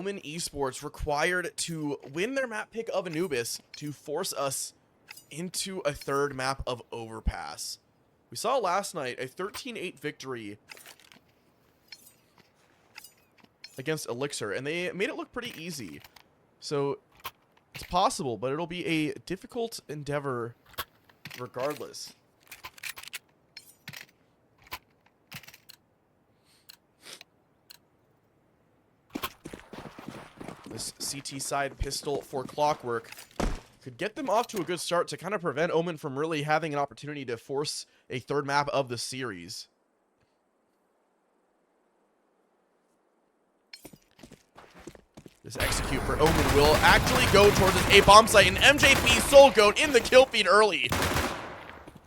Omen Esports required to win their map pick of Anubis to force us into a third map of Overpass. We saw last night a 13-8 victory against Elixir, and they made it look pretty easy. So it's possible, but it'll be a difficult endeavor regardless. This CT side pistol for Clockwork could get them off to a good start to kind of prevent Omen from really having an opportunity to force a third map of the series. This execute for Omen will actually go towards this A bomb site, and MJP Soul Goat in the kill feed early.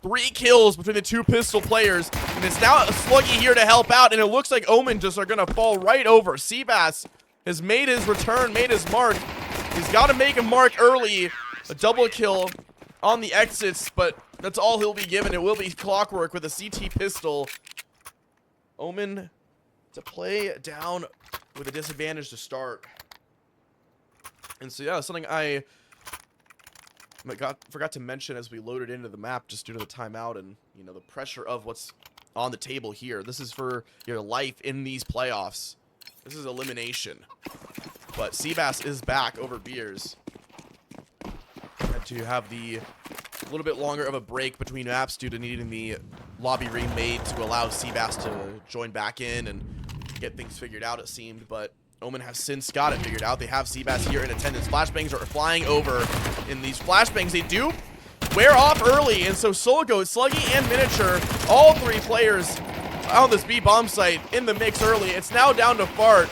3 kills between the two pistol players, and it's now Sluggy here to help out, and it looks like Omen just are gonna fall right over. Seabass has made his return, made his mark. He's got to make a mark early. A double kill on the exits, but that's all he'll be given. It will be Clockwork with a CT pistol. Omen to play down with a disadvantage to start. And so, yeah, something I forgot to mention as we loaded into the map just due to the timeout and, you know, the pressure of what's on the table here. This is for your life in these playoffs. This is elimination. But Seabass is back over Beers. Had to have the little bit longer of a break between maps due to needing the lobby remade to allow Seabass to join back in and get things figured out, it seemed. But Omen has since got it figured out. They have Seabass here in attendance. Flashbangs are flying over. In these flashbangs, they do wear off early. And so Soul Goat, Sluggy, and Miniature, all 3 players on this B bomb site in the mix early. It's now down to Fart.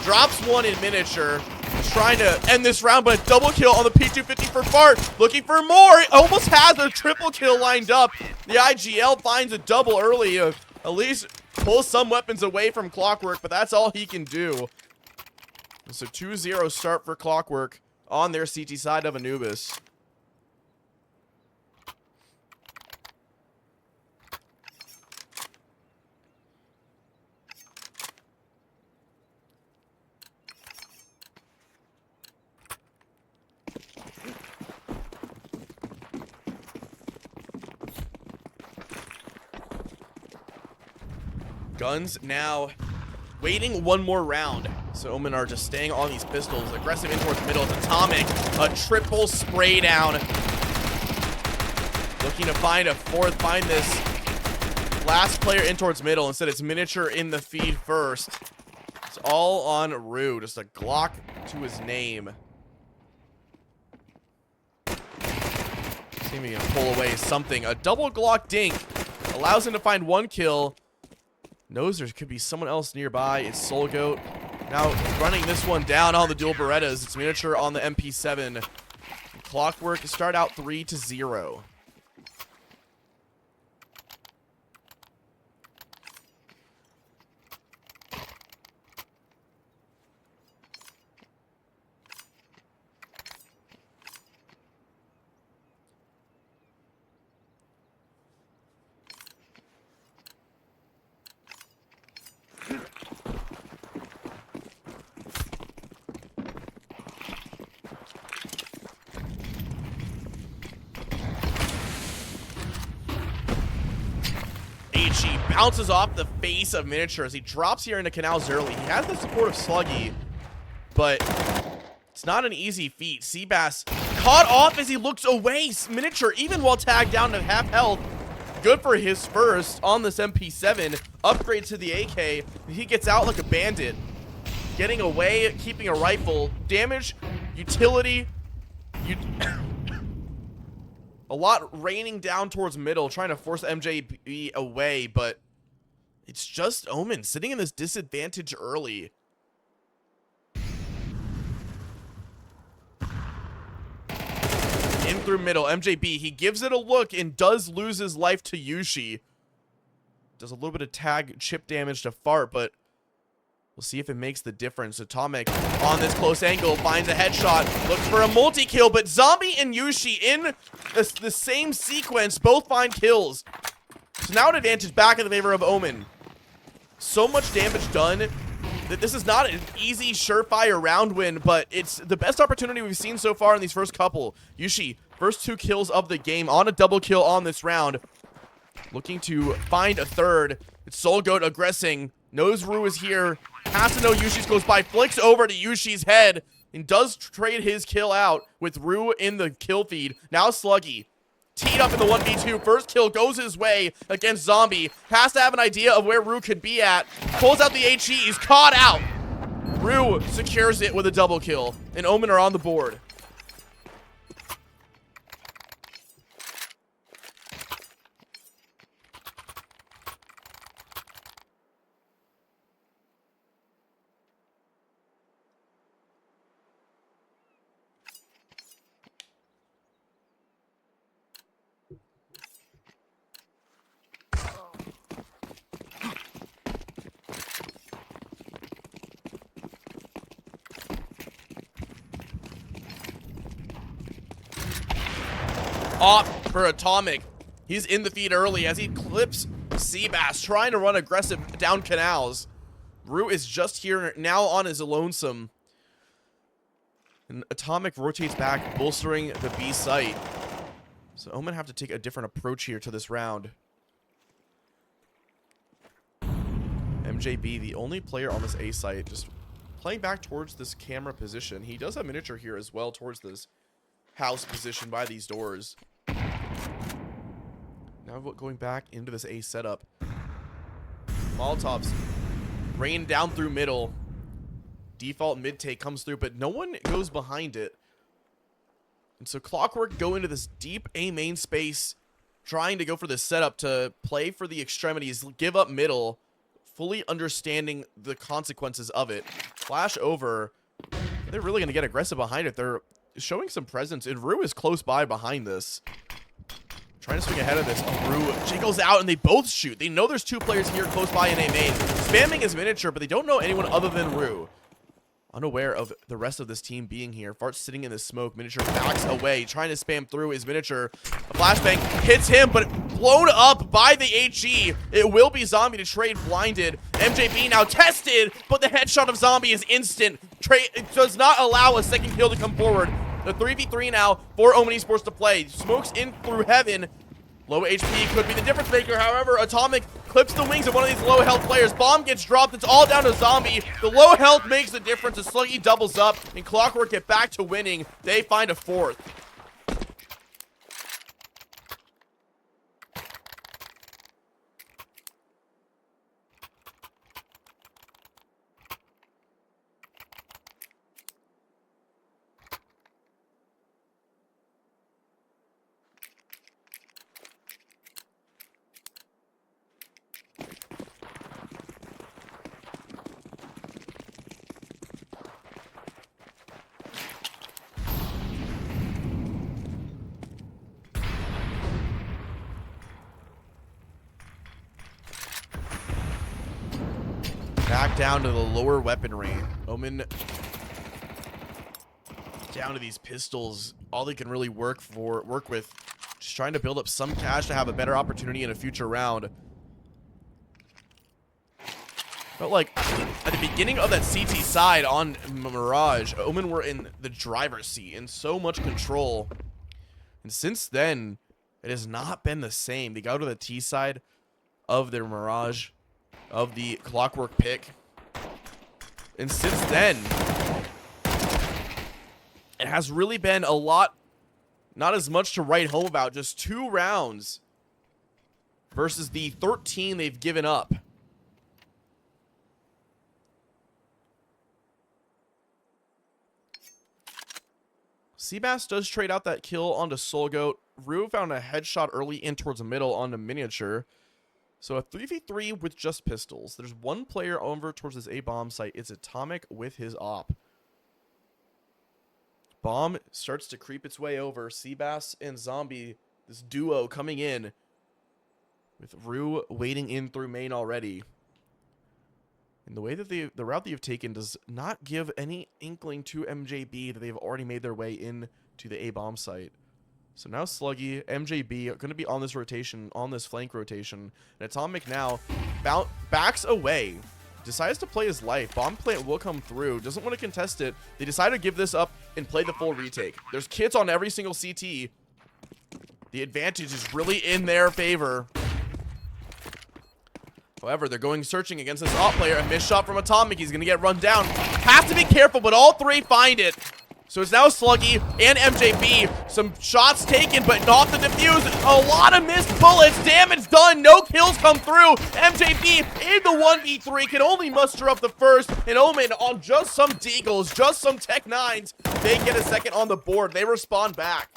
Drops 1 in Miniature. Trying to end this round, but a double kill on the P250 for Fart. Looking for more. It almost has a triple kill lined up. The IGL finds a double early. At least pulls some weapons away from Clockwork, but that's all he can do. So 2-0 start for Clockwork on their CT side of Anubis. Guns now waiting one more round. So Omen are just staying on these pistols. Aggressive in towards middle. It's Atomic. A triple spray down. Looking to find a fourth. Find this last player in towards middle. Instead, it's Miniature in the feed first. It's all on Rue. Just a Glock to his name. See if he can pull away something. A double Glock dink allows him to find 1 kill. Knows there could be someone else nearby. It's Soul Goat. Now running this one down on the dual Berettas. It's Miniature on the MP7. Clockwork to start out 3-0. He bounces off the face of Miniature as he drops here into Canals early. He has the support of Sluggy, but it's not an easy feat. Seabass caught off as he looks away. Miniature, even while tagged down to half health, good for his first on this MP7. Upgrade to the AK. He gets out like a bandit. Getting away, keeping a rifle. Damage, utility, a lot raining down towards middle, trying to force MJB away, but it's just Omen sitting in this disadvantage early. In through middle, MJB, he gives it a look and does lose his life to Yushi. Does a little bit of tag chip damage to Fart, but we'll see if it makes the difference. Atomic on this close angle finds a headshot, looks for a multi-kill, but Zombie and Yushi in the same sequence both find kills. So now an advantage back in the favor of Omen. So much damage done. This is not an easy, surefire round win, but it's the best opportunity we've seen so far in these first couple. Yushi, first 2 kills of the game on a double kill on this round. Looking to find a third. It's SoulGoat aggressing. Knows Rue is here. Has to know Yushi's close by. Flicks over to Yushi's head. And does trade his kill out with Rue in the kill feed. Now Sluggy. Teed up in the 1v2. First kill goes his way against Zombie. Has to have an idea of where Rue could be at. Pulls out the HE. He's caught out. Rue secures it with a double kill. And Omen are on the board. Off for Atomic. He's in the feed early as he clips Seabass, trying to run aggressive down canals. Rue is just here now on his lonesome. And Atomic rotates back, bolstering the B site. So Omen have to take a different approach here to this round. MJB, the only player on this A site, just playing back towards this camera position. He does have miniature here as well towards this house position by these doors. Now going back into this A setup. Molotovs rain down through middle. Default mid take comes through, but no one goes behind it. And so Clockwork go into this deep A main space, trying to go for this setup to play for the extremities, give up middle, fully understanding the consequences of it. Flash over. They're really going to get aggressive behind it. They're showing some presence, and Rue is close by behind this. Trying to swing ahead of this. Rue jiggles out, and they both shoot. They know there's 2 players here close by in A main. Spamming his miniature, but they don't know anyone other than Rue. Unaware of the rest of this team being here. Fart's sitting in the smoke. Miniature backs away, trying to spam through his miniature. A flashbang hits him, but blown up by the HE. It will be Zombie to trade blinded. MJB now tested, but the headshot of Zombie is instant. It does not allow a second kill to come forward. The 3v3 now for Omen Esports to play. Smokes in through heaven. Low HP could be the difference maker. However, Atomic clips the wings of one of these low health players. Bomb gets dropped. It's all down to Zombie. The low health makes the difference. The Sluggy doubles up, and Clockwork get back to winning. They find a 4th. Back down to the lower weaponry. Omen down to these pistols. All they can really work with. Just trying to build up some cash to have a better opportunity in a future round. But like at the beginning of that CT side on Mirage, Omen were in the driver's seat in so much control. And since then, it has not been the same. They go to the T side of their Mirage, of the Clockwork pick. And since then, it has really been a lot, not as much to write home about. Just 2 rounds versus the 13 they've given up. Seabass does trade out that kill onto SoulGoat. Rue found a headshot early in towards the middle onto Miniature. So a 3v3 with just pistols. There's 1 player over towards this A-bomb site. It's Atomic with his op. Bomb starts to creep its way over. Seabass and Zombie, this duo coming in. With Rue waiting in through main already. And the way that the route that you've taken does not give any inkling to MJB that they've already made their way in to the A-bomb site. So now Sluggy, MJB are going to be on this rotation, on this flank rotation. And Atomic now backs away decides to play his life. Bomb plant will come through. Doesn't want to contest it. They decide to give this up and play the full retake. There's kits on every single CT. The advantage is really in their favor. However, they're going searching against this op player. A missed shot from Atomic. He's going to get run down. Have to be careful, but all three find it. So it's now Sluggy and MJB. Some shots taken, but not the defuse. A lot of missed bullets. Damage done. No kills come through. MJB in the 1v3 can only muster up the first. And Omen on just some deagles, just some Tech 9s. They get a second on the board. They respond back.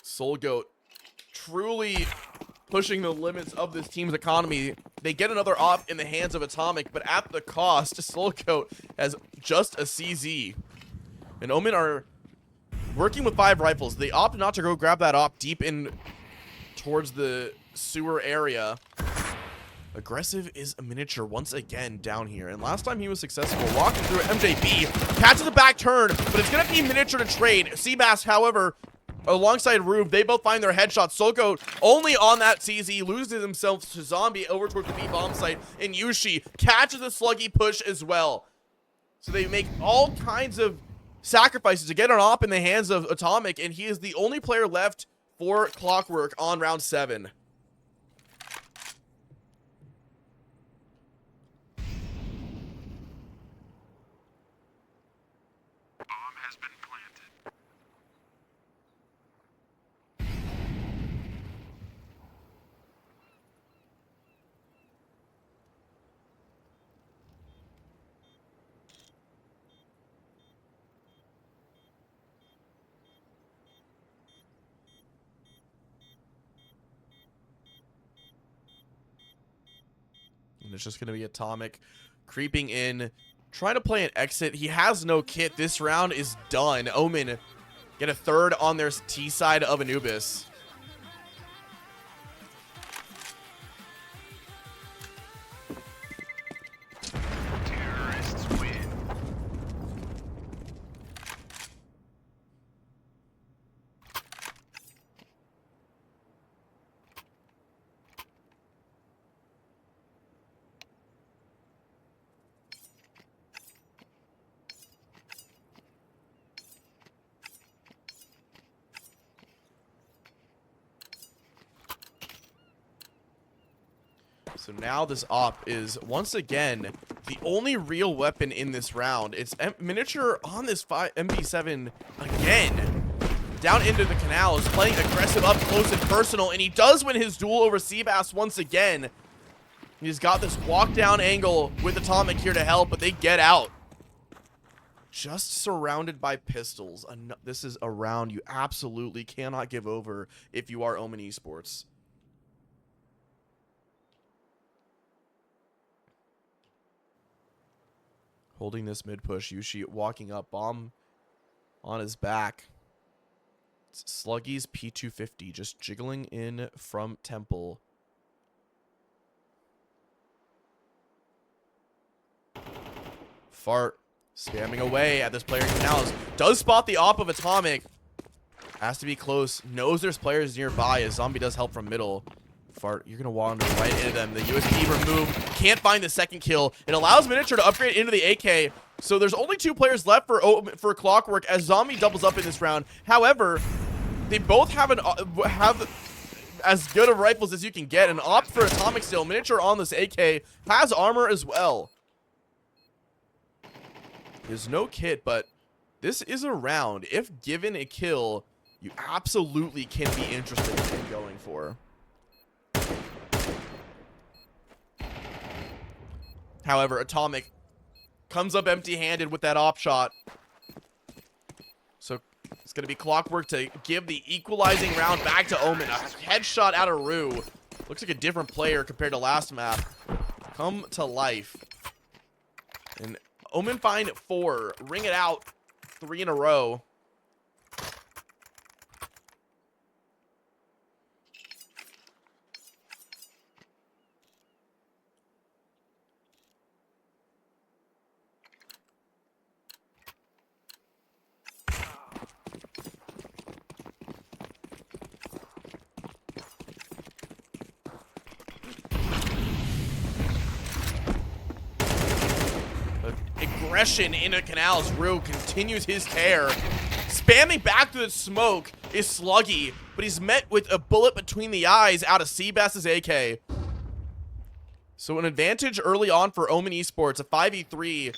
Soul Goat truly pushing the limits of this team's economy. They get another op in the hands of Atomic, but at the cost, Soul Goat has just a CZ. And Omen are working with 5 rifles. They opt not to go grab that op deep in towards the sewer area. Aggressive is a miniature once again down here. And last time he was successful walking through MJB. Catches the back turn, but it's going to be miniature to trade. Seabass, however, alongside Rube, they both find their headshots. Soulcoat only on that CZ, loses himself to Zombie over towards the B-bomb site, and Yushi catches the Sluggy push as well. So they make all kinds of sacrifices to get an op in the hands of Atomic, and he is the only player left for Clockwork on round 7. And it's just going to be Atomic creeping in, trying to play an exit. He has no kit. This round is done. Omen get a third on their T side of Anubis. Terrorists win. So now this op is once again the only real weapon in this round. It's miniature on this MB7 again. Down into the canals, playing aggressive up close and personal, and he does win his duel over Seabass once again. He's got this walk down angle with Atomic here to help, but they get out. Just surrounded by pistols. This is a round you absolutely cannot give over if you are Omen Esports. Holding this mid push, Yushi walking up, bomb on his back. It's Sluggy's P250 just jiggling in from Temple. Fart spamming away at this player in Canals. Does spot the op of Atomic. Has to be close. Knows there's players nearby as Zombie does help from middle. Fart, you're going to wander right into them. The USP removed. Can't find the second kill. It allows Miniature to upgrade into the AK. So there's only 2 players left for Clockwork as Zombie doubles up in this round. However, they both have as good of rifles as you can get. And opt for Atomic still. Miniature on this AK has armor as well. There's no kit, but this is a round. If given a kill, you absolutely can be interested in going for. However, Atomic comes up empty-handed with that op shot. So it's going to be Clockwork to give the equalizing round back to Omen. A headshot out of Rue. Looks like a different player compared to last map. Come to life. And Omen find 4. Ring it out. 3 in a row. aggression into Canals. Rue continues his tear. Spamming back through the smoke is Sluggy, but he's met with a bullet between the eyes out of Seabass's AK. So an advantage early on for Omen Esports, a 5v3.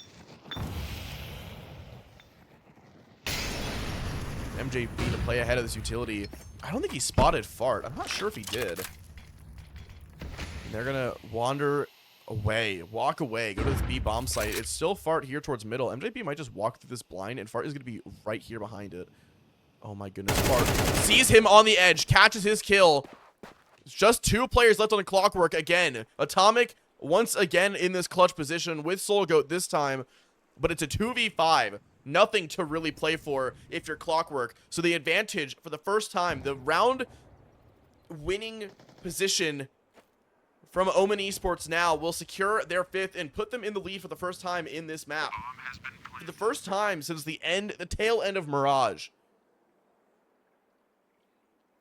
MJP to play ahead of this utility. I don't think he spotted Fart. I'm not sure if he did. And they're gonna wander away, walk away, go to this B bomb site. It's still Fart here towards middle. MJP might just walk through this blind, and Fart is gonna be right here behind it. Oh my goodness. Fart sees him on the edge, catches his kill. It's just 2 players left on the Clockwork again. Atomic once again in this clutch position with SoulGoat this time, but it's a 2v5. Nothing to really play for if you're Clockwork. So the advantage for the first time, the round winning position from Omen Esports now will secure their 5th and put them in the lead for the first time in this map. For the first time since the tail end of Mirage.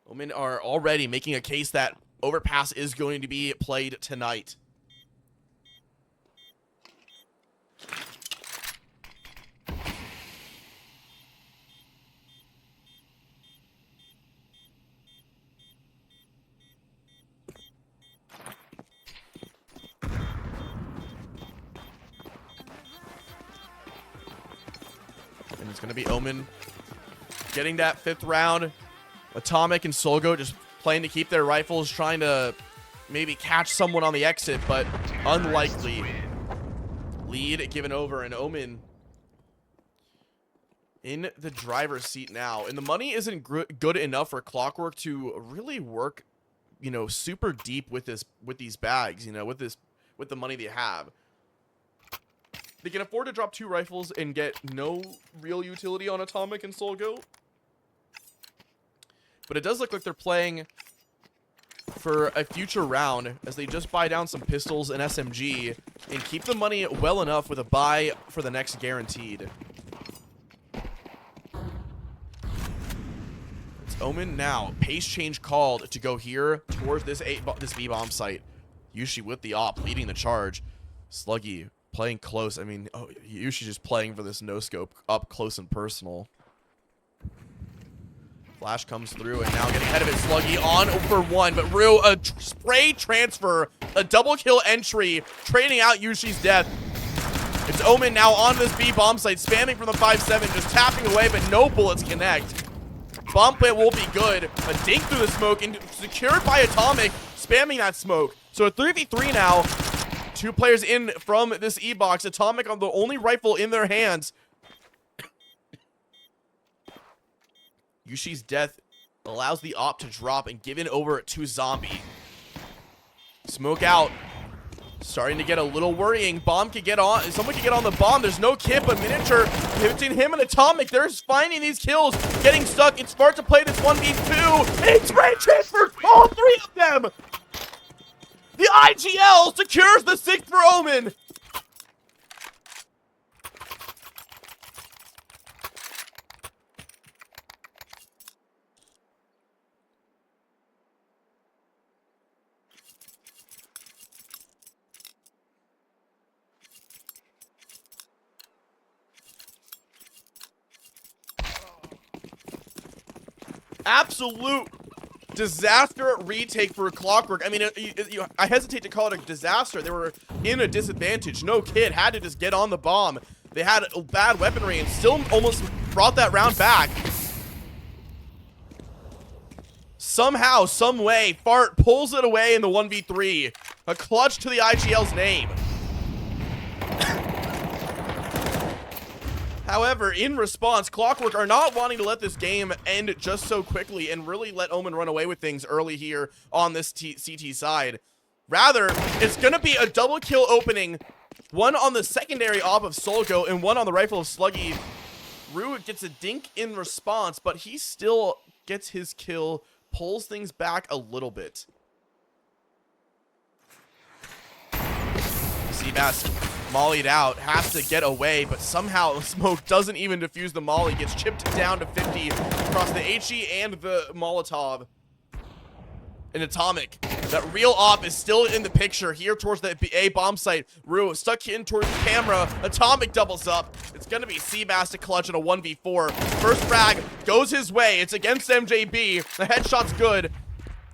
Omen are already making a case that Overpass is going to be played tonight. And it's going to be Omen getting that 5th round. Atomic and SoulGoat just playing to keep their rifles, trying to maybe catch someone on the exit, but unlikely. Lead given over, and Omen in the driver's seat now. And the money isn't good enough for Clockwork to really work, you know, super deep with these bags, you know, with the money they have. They can afford to drop 2 rifles and get no real utility on Atomic and SoulGoat. But it does look like they're playing for a future round as they just buy down some pistols and SMG and keep the money well enough with a buy for the next guaranteed. It's Omen now. Pace change called to go here towards this B-bomb site. Yushi with the op leading the charge. Sluggy playing close. I mean, Yushi's just playing for this no-scope up close and personal. Flash comes through, and now getting ahead of it, Sluggy on for 1, but Rue, a spray transfer, a double kill entry, trading out Yushi's death. It's Omen now on this B bomb site, spamming from the 5-7, just tapping away, but no bullets connect. Bomb plant will be good. A dink through the smoke, and secured by Atomic, spamming that smoke. So a 3v3 now. 2 players in from this E-box. Atomic on the only rifle in their hands. Yushi's death allows the op to drop and give it over to Zombie. Smoke out. Starting to get a little worrying. Bomb could get on. Someone could get on the bomb. There's no kit, but Miniature between him and Atomic. They're finding these kills. Getting stuck. It's smart to play this 1v2. It's spray transfer. All 3 of them. The IGL secures the 6th for Omen. Absolute disaster retake for Clockwork. I mean, I hesitate to call it a disaster. They were in a disadvantage. No kid had to just get on the bomb. They had bad weaponry and still almost brought that round back. Somehow, some way, Fart pulls it away in the 1v3. A clutch to the IGL's name. However, in response, Clockwork are not wanting to let this game end just so quickly and really let Omen run away with things early here on this CT side. Rather, it's going to be a double kill opening. One on the secondary op of SoulGoat and one on the rifle of Sluggy. Rue gets a dink in response, but he still gets his kill, pulls things back a little bit. Seabass mollied out, has to get away, but somehow Smoke doesn't even defuse the molly, gets chipped down to 50 across the HE and the Molotov. An Atomic That real op is still in the picture here towards the A bomb site. Rue stuck in towards the camera. Atomic doubles up. It's going to be Seabass to clutch in a 1v4. First frag goes his way. It's against MJB. The headshot's good.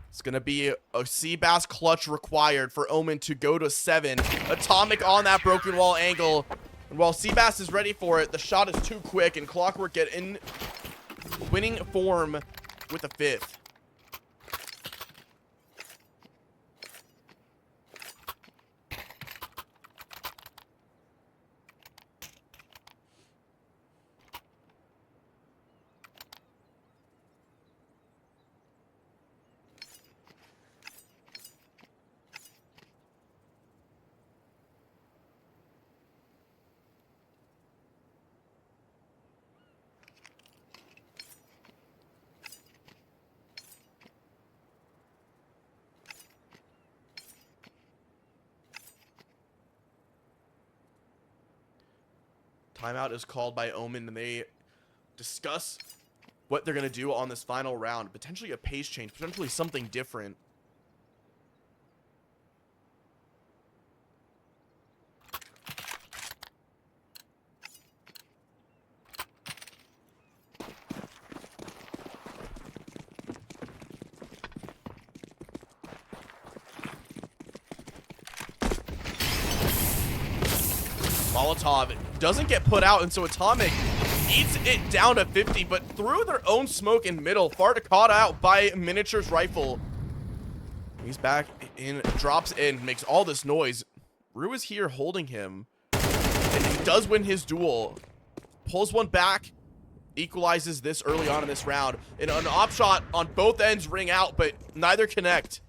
It's going to be a Seabass clutch required for Omen to go to 7. Atomic on that broken wall angle. And while Seabass is ready for it, the shot is too quick, and Clockwork get in winning form with the 5th. Timeout is called by Omen, and they discuss what they're going to do on this final round. Potentially a pace change, potentially something different. Molotov doesn't get put out, and so Atomic eats it down to 50, but through their own smoke in middle, far to caught out by Miniature's rifle. He's back in, drops in, makes all this noise. Rue is here holding him, and he does win his duel. Pulls one back, equalizes this early on in this round, and an op shot on both ends ring out, but neither connect.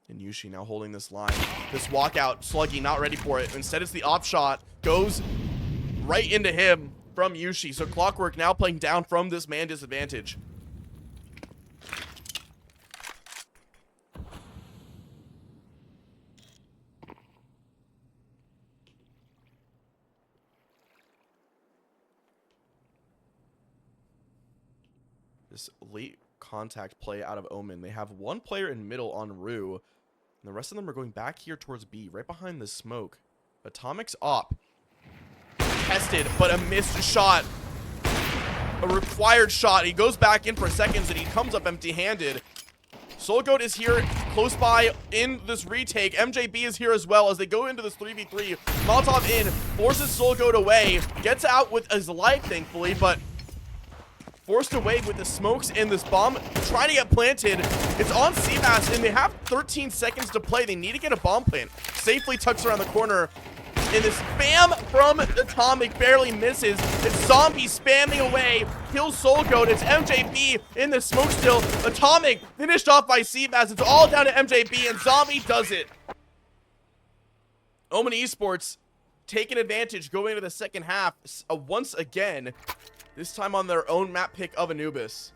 And Yushi now holding this line. This walkout, Sluggy not ready for it. Instead, it's the op shot. Goes right into him from Yushi. So Clockwork now playing down from this man disadvantage. This late contact play out of Omen. They have one player in middle on Rue. And the rest of them are going back here towards B, right behind the smoke. Atomic's op. Tested, but a missed shot. A required shot. He goes back in for seconds, and he comes up empty-handed. SoulGoat is here close by in this retake. MJB is here as well as they go into this 3v3. Molotov in, forces SoulGoat away. Gets out with his life, thankfully, but forced away with the smokes and this bomb trying to get planted. It's on Seabass, and they have 13 seconds to play. They need to get a bomb plant. Safely tucks around the corner, and this spam from Atomic barely misses. It's Zombie spamming away, kills SoulGoat. It's MJB in the smoke still. Atomic finished off by Seabass. It's all down to MJB, and Zombie does it. Omen Esports taking advantage going into the second half once again. This time on their own map pick of Anubis.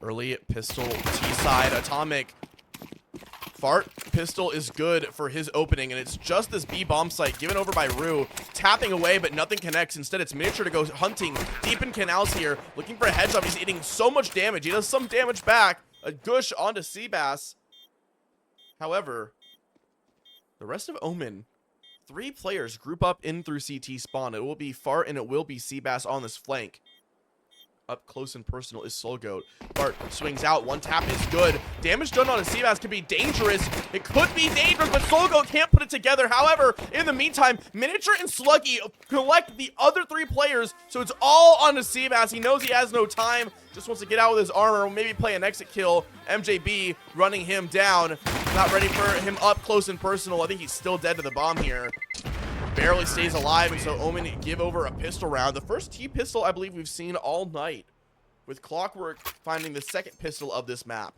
Early pistol T-side. Atomic. Fart pistol is good for his opening, and it's just this B bomb site given over by Rue. Tapping away, but nothing connects. Instead, it's Miniature to go hunting deep in canals here, looking for a headshot. He's eating so much damage. He does some damage back. A gush onto Seabass. However, the rest of Omen, 3 players group up in through CT spawn. It will be Fart and it will be Seabass on this flank. up close and personal is Soulgoat. Bart swings out. One tap is good. Damage done on a Seabass could be dangerous. It could be dangerous, but Soulgoat can't put it together. However, in the meantime, Miniature and Sluggy collect the other 3 players, so it's all on the Seabass. He knows he has no time. Just wants to get out with his armor, maybe play an exit kill. MJB running him down. Not ready for him up close and personal. I think he's still dead to the bomb here. Barely stays alive, and so Omen give over a pistol round. The first T-pistol I believe we've seen all night, with Clockwork finding the second pistol of this map.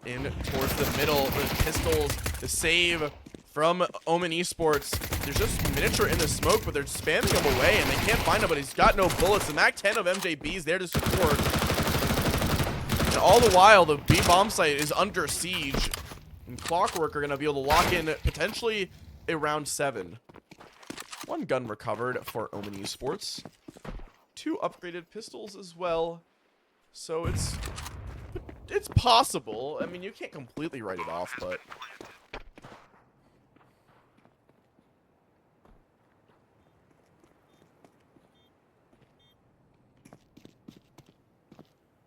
In towards the middle, the pistols, the save from Omen Esports. There's just Miniature in the smoke, but they're spamming him away, and they can't find him, but he's got no bullets. The MAC-10 of MJB is there to support. And all the while, the B bomb site is under siege, and Clockwork are going to be able to lock in potentially a round 7. 1 gun recovered for Omen Esports. 2 upgraded pistols as well. So it's possible. I mean, you can't completely write it off, but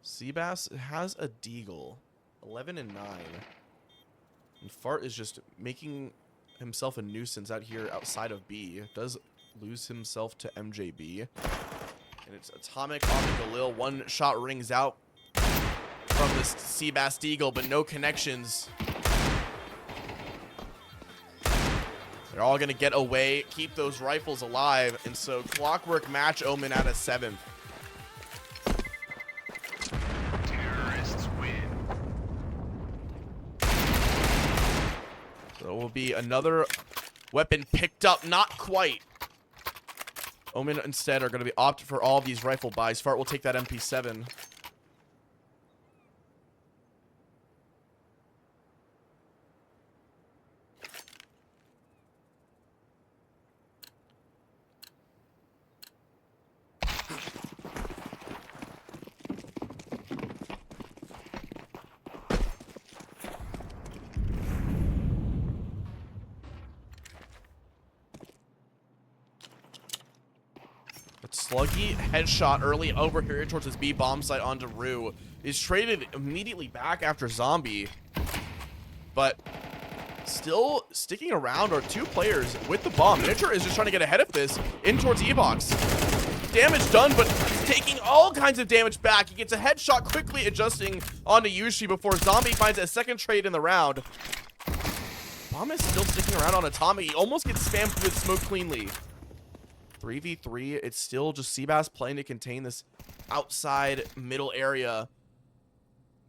Seabass has a deagle, 11 and 9, and Fart is just making himself a nuisance out here outside of B. Does lose himself to MJB, and it's Atomic on the Galil. 1 shot rings out from this Seabass Deagle, but no connections. They're all gonna get away, keep those rifles alive, and so Clockwork match Omen at a 7th. Terrorists win. So it will be another weapon picked up, not quite. Omen instead are gonna be opted for all of these rifle buys. Fart will take that MP7. Sluggy headshot early over here towards his B bomb site onto Rue. Is traded immediately back after Zombie. But still sticking around are 2 players with the bomb. Miniature is just trying to get ahead of this in towards E-Box. Damage done, but taking all kinds of damage back. He gets a headshot quickly adjusting onto Yushi before Zombie finds a second trade in the round. Bomb is still sticking around on Atomic. He almost gets spammed with smoke cleanly. 3v3, it's still just Seabass playing to contain this outside middle area.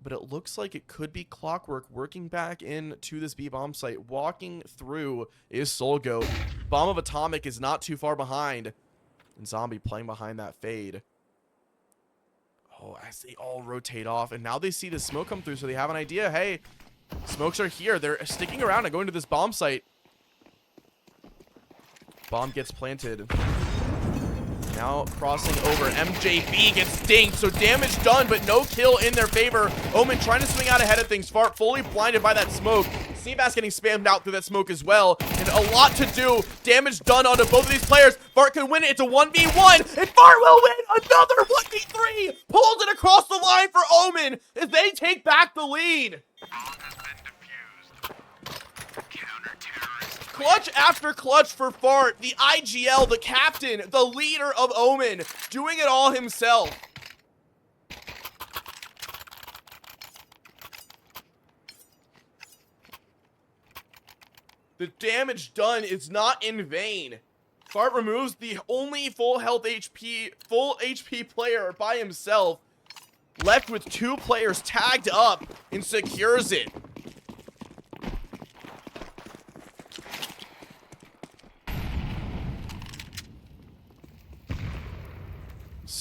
But it looks like it could be Clockwork working back into this B bomb site. Walking through is Soulgoat. Bomb of Atomic is not too far behind. And Zombie playing behind that fade. Oh, as they all rotate off. And now they see the smoke come through, so they have an idea. Hey, smokes are here. They're sticking around and going to this bomb site. Bomb gets planted. Now crossing over. MJB gets dinged, so damage done, but no kill in their favor. Omen trying to swing out ahead of things. Fart fully blinded by that smoke. Seabass getting spammed out through that smoke as well. And a lot to do. Damage done onto both of these players. Fart can win it. It's a 1v1. And Fart will win another 1v3. Pulls it across the line for Omen as they take back the lead. Clutch after clutch for Fart, the IGL, the captain, the leader of Omen, doing it all himself. The damage done is not in vain. Fart removes the only full HP player by himself, left with 2 players tagged up, and secures it.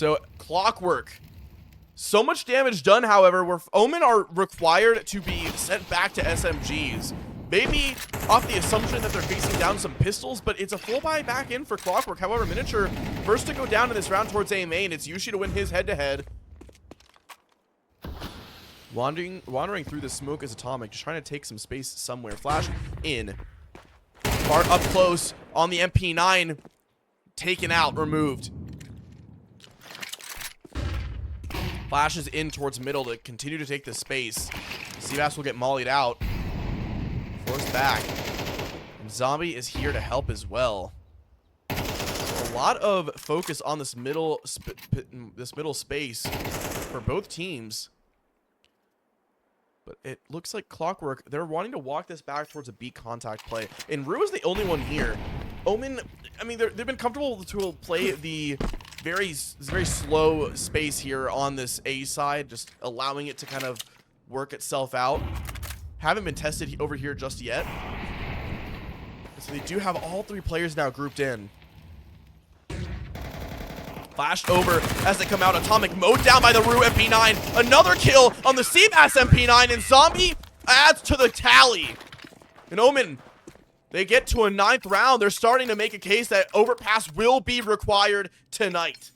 So, Clockwork. So much damage done, however, where Omen are required to be sent back to SMGs. Maybe off the assumption that they're facing down some pistols, but it's a full buy back in for Clockwork. However, Miniature, first to go down in this round towards A main. It's Yushi to win his head-to-head. Wandering through the smoke is Atomic, just trying to take some space somewhere. Flash in. Far up close on the MP9. Taken out, removed. Flashes in towards middle to continue to take the space. Seabass will get mollied out. Forced back. And Zombie is here to help as well. So a lot of focus on this middle space for both teams. But it looks like Clockwork, they're wanting to walk this back towards a B contact play. And Rue is the only one here. Omen, I mean, they've been comfortable to play the very slow space here on this A side, just allowing it to kind of work itself out. Haven't been tested over here just yet. So they do have all three players now grouped in. Flashed over as they come out. Atomic mowed down by the Rue MP9. Another kill on the Seabass MP9, and Zombie adds to the tally. And Omen, they get to a 9th round. They're starting to make a case that overpass will be required tonight.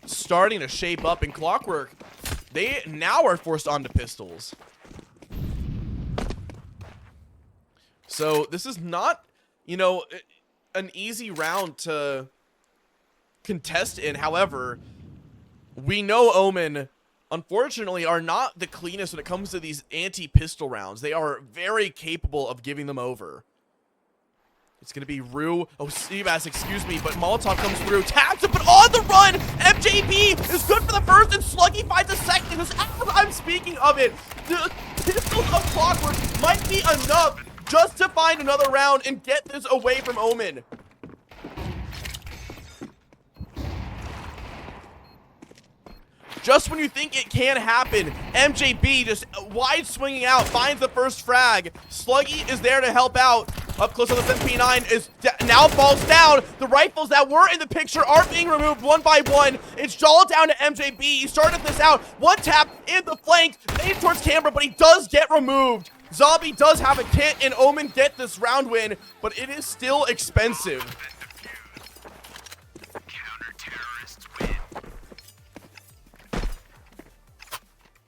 Starting to shape up in Clockwork. They now are forced onto pistols. So this is not, you know, an easy round to contest in. However, we know Omen, unfortunately, are not the cleanest when it comes to these anti-pistol rounds. They are very capable of giving them over. It's going to be Rue. Oh, Seabass, excuse me, but Molotov comes through. Taps it, but on the run! MJB is good for the first, and Sluggy finds a second. As I'm speaking of it, the pistols of Clockwork might be enough just to find another round and get this away from Omen. Just when you think it can happen, MJB just wide swinging out, finds the first frag. Sluggy is there to help out. Up close on the MP9 is now falls down. The rifles that were in the picture are being removed one by one. It's all down to MJB. He started this out. One tap in the flank, aimed towards camera, but he does get removed. Zombie does have a kit, and Omen get this round win, but it is still expensive.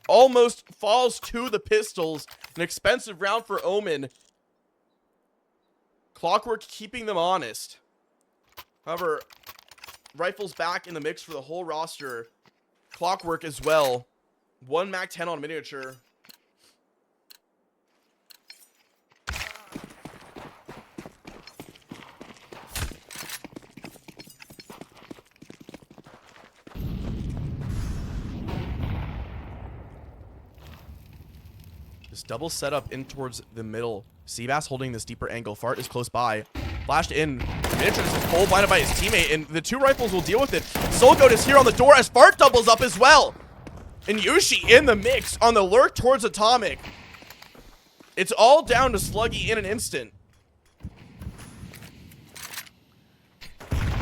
Almost falls to the pistols. An expensive round for Omen. Clockwork keeping them honest. However, rifles back in the mix for the whole roster. Clockwork as well. 1 MAC-10 on Miniature. This double setup in towards the middle. Seabass holding this deeper angle. Fart is close by. Flashed in. Miniature is full blinded by his teammate, and the 2 rifles will deal with it. Soulgoat is here on the door as Fart doubles up as well. And Yushi in the mix on the lurk towards Atomic. It's all down to Sluggy in an instant.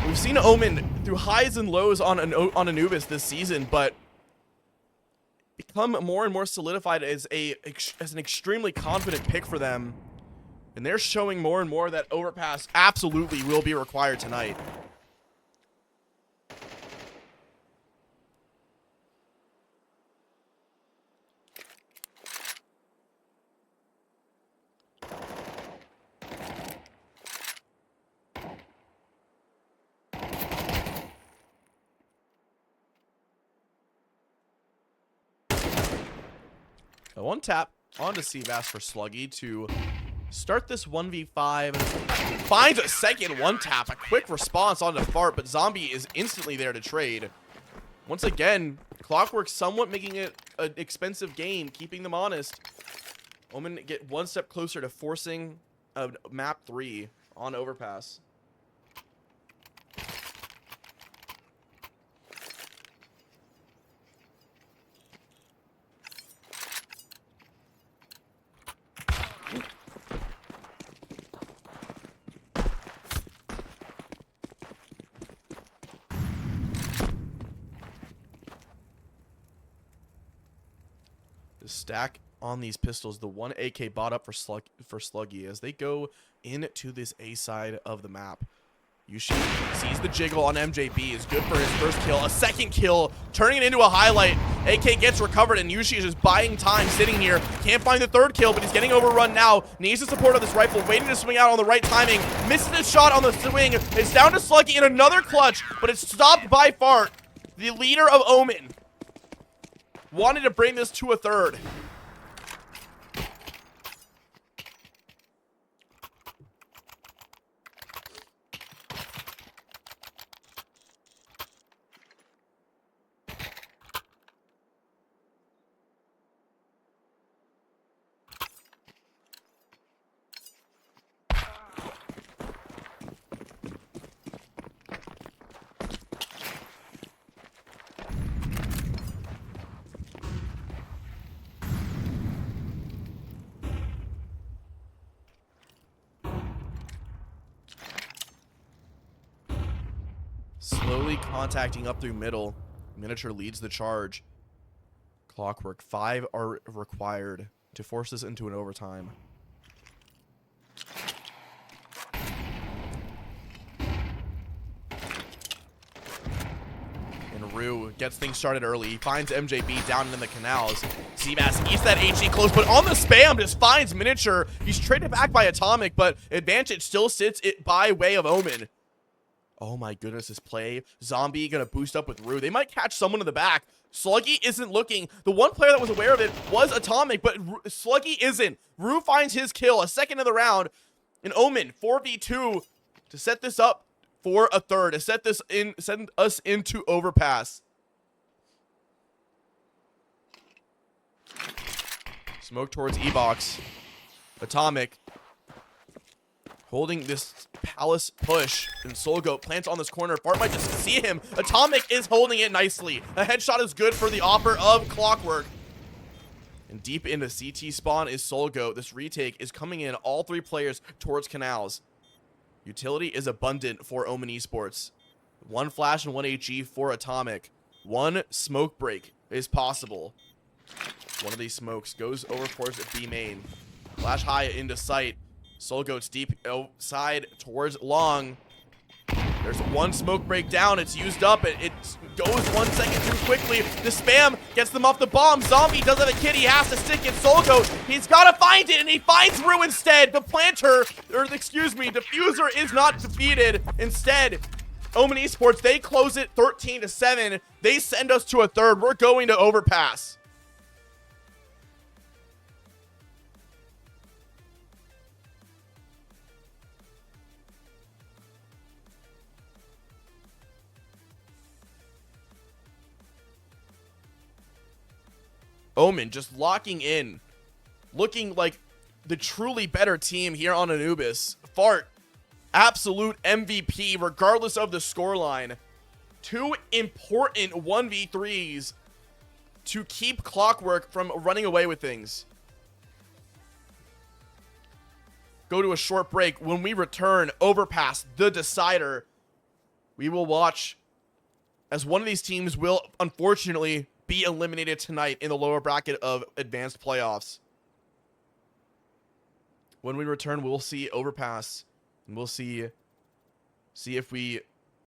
We've seen Omen through highs and lows on Anubis this season, but become more and more solidified as an extremely confident pick for them. And they're showing more and more that overpass absolutely will be required tonight. A 1 tap onto Seabass for Sluggy to start this 1v5. Finds a second 1 tap. A quick response onto Fart, but Zombie is instantly there to trade. Once again, Clockwork somewhat making it an expensive game, keeping them honest. Omen get 1 step closer to forcing a map 3 on overpass. stack on these pistols. The one AK bought up for Sluggy as they go into this A side of the map. Yushi sees the jiggle on MJB, is good for his first kill. A second kill, turning it into a highlight. AK gets recovered, and Yushi is just buying time, sitting here. Can't find the third kill, but he's getting overrun now. Needs the support of this rifle, waiting to swing out on the right timing. Misses his shot on the swing. It's down to Sluggy in another clutch, but it's stopped by Fart, the leader of Omen. Wanted to bring this to a third. Slowly contacting up through middle. Miniature leads the charge. Clockwork. 5 are required to force this into an overtime. And Rue gets things started early. He finds MJB down in the canals. Seabass eats that HE close, but on the spam just finds Miniature. He's traded back by Atomic, but advantage still sits it by way of Omen. Oh my goodness, this play. Zombie gonna boost up with Rue. They might catch someone in the back. Sluggy isn't looking. The one player that was aware of it was Atomic, but Sluggy isn't. Rue finds his kill, a second of the round. And Omen, 4v2 to set this up for a third, to set this in, send us into overpass. Smoke towards E-Box. Atomic holding this palace push, and Solgoat plants on this corner. Fart might just see him. Atomic is holding it nicely. A headshot is good for the offer of Clockwork. And deep into CT spawn is Solgoat. This retake is coming in, all 3 players towards canals. Utility is abundant for Omen Esports. 1 flash and 1 HE for Atomic. 1 smoke break is possible. One of these smokes goes over towards B main. Flash high into sight. Solgoat's deep outside towards long. There's 1 smoke break down. It's used up. It goes 1 second too quickly. The spam gets them off the bomb. Zombie does have a kid. He has to stick it. Solgoat, he's got to find it, and he finds Rue instead. The planter, or excuse me, diffuser is not defeated. Instead, Omen Esports, they close it 13-7. They send us to a third. We're going to overpass. Omen just locking in, looking like the truly better team here on Anubis. Fart, absolute MVP regardless of the scoreline. 2 important 1v3s to keep Clockwork from running away with things. Go to a short break. When we return, overpass, the decider. We will watch as one of these teams will unfortunately be eliminated tonight in the lower bracket of advanced playoffs. When we return, we'll see overpass, and we'll see if we